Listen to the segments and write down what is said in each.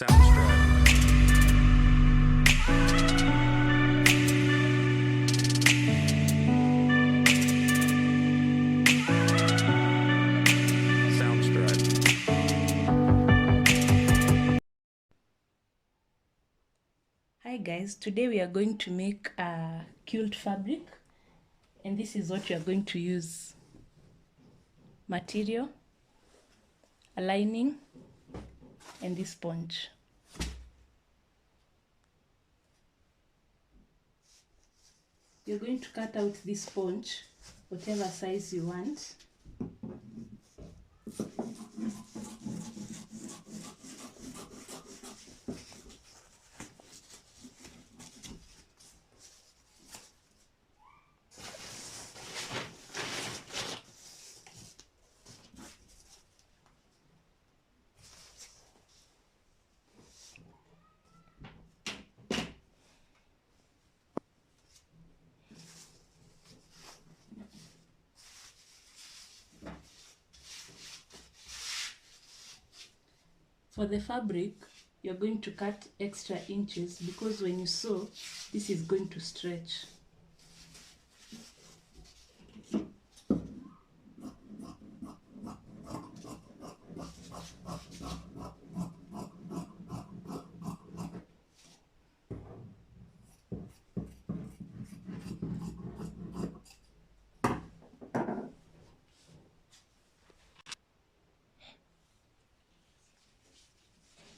Soundstripe. Soundstripe. Hi guys, today we are going to make a quilt fabric, and this is what you are going to use: material, a lining, and this sponge. You're going to cut out this sponge whatever size you want. For the fabric, you're going to cut extra inches because when you sew, this is going to stretch.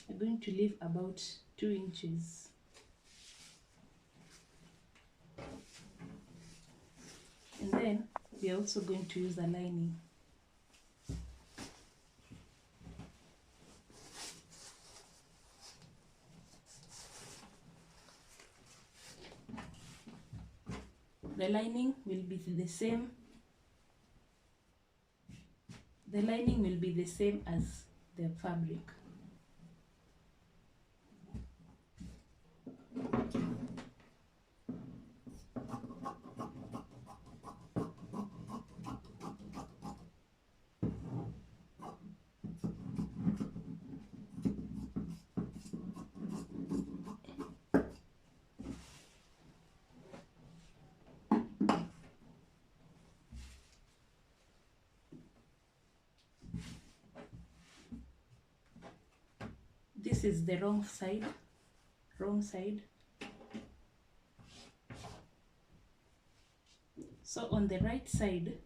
You're going to leave about 2 inches. And then we are also going to use a lining. The lining will be the same. The lining will be the same as the fabric. This is the wrong side. So on the right side,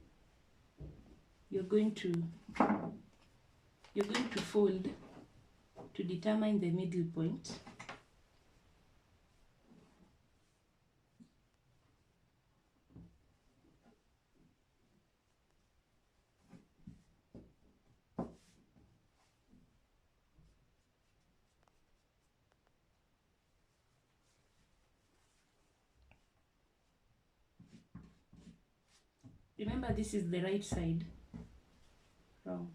you're going to fold to determine the middle point. Remember, this is the right side. Wrong.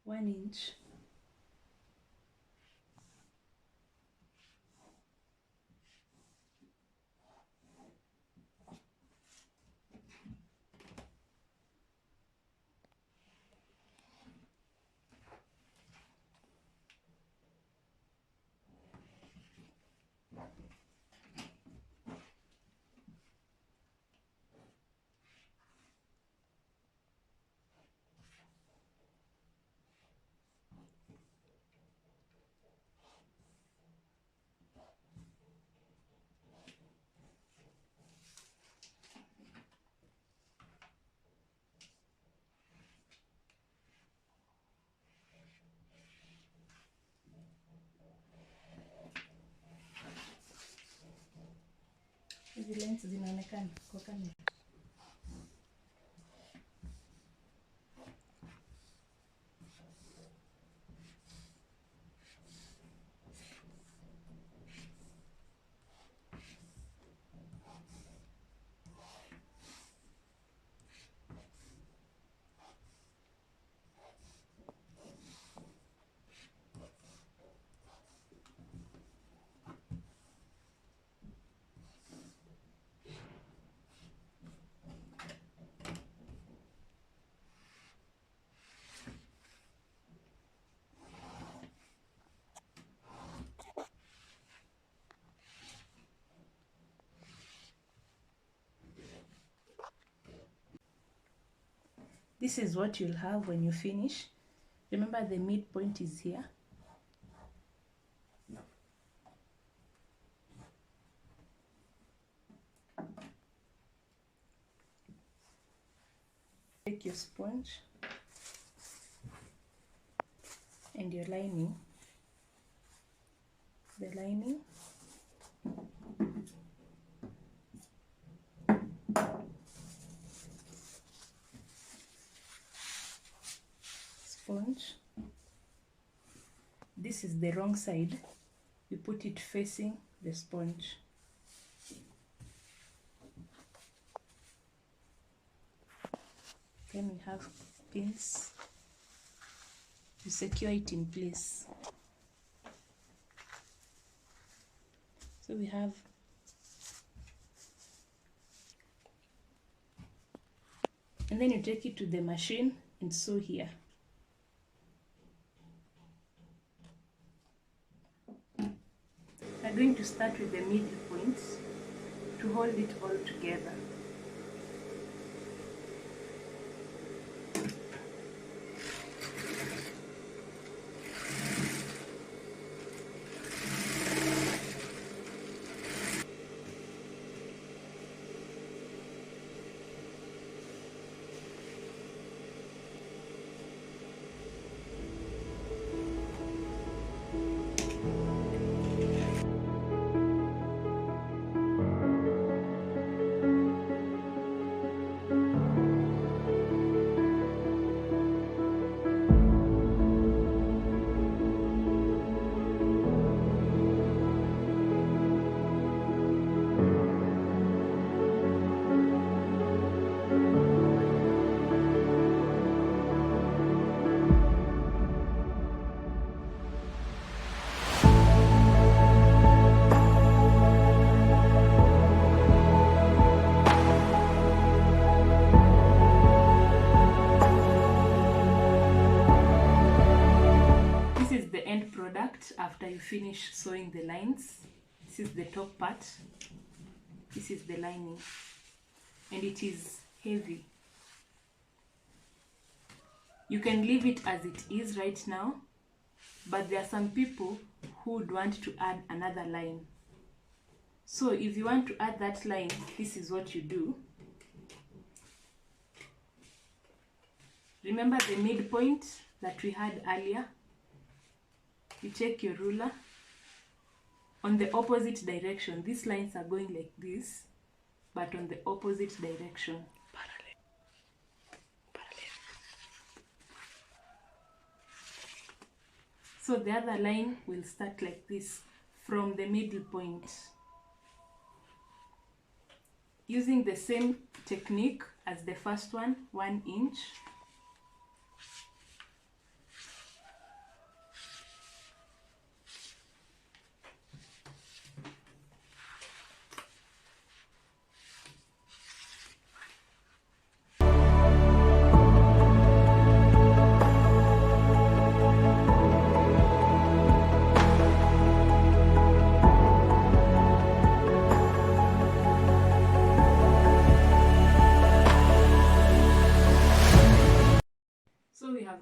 One inch. Hizi lengths zinaonekana kwa kamera. This is what you'll have when you finish. Remember, the midpoint is here. Take your sponge and your lining, the lining, sponge. This is the wrong side. You put it facing the sponge. Then we have pins to secure it in place. So we have and then you take it to the machine and sew here. We're going to start with the middle points to hold it all together. After you finish sewing the lines, this is the top part, this is the lining, and it is heavy. You can leave it as it is right now, but there are some people who would want to add another line. So if you want to add that line, this is what you do. Remember the midpoint that we had earlier? You take your ruler on the opposite direction. These lines are going like this, but on the opposite direction. Parallel. So the other line will start like this from the middle point. Using the same technique as the first one, 1 inch.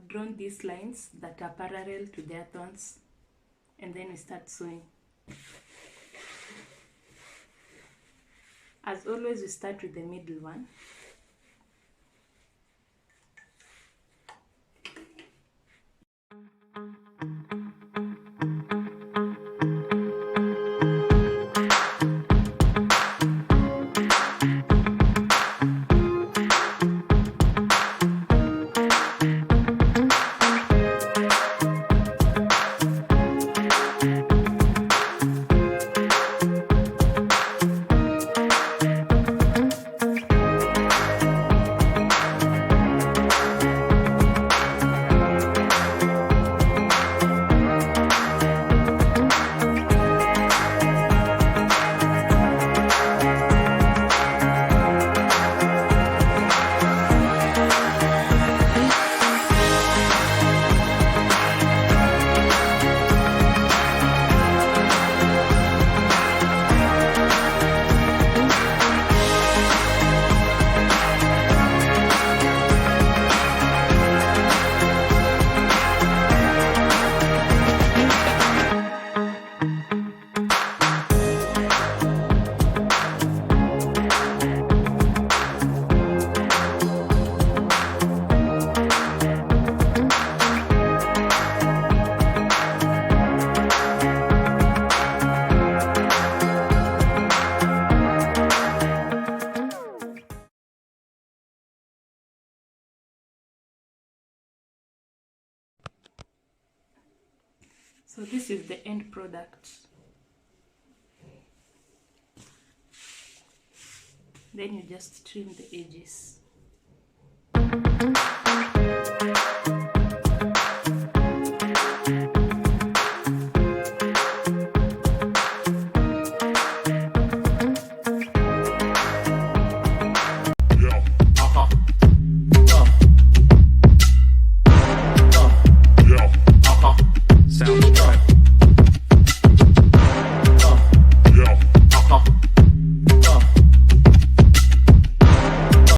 Drawn these lines that are parallel to their thorns, and then we start sewing. As always, we start with the middle one. So this is the end product. Then you just trim the edges.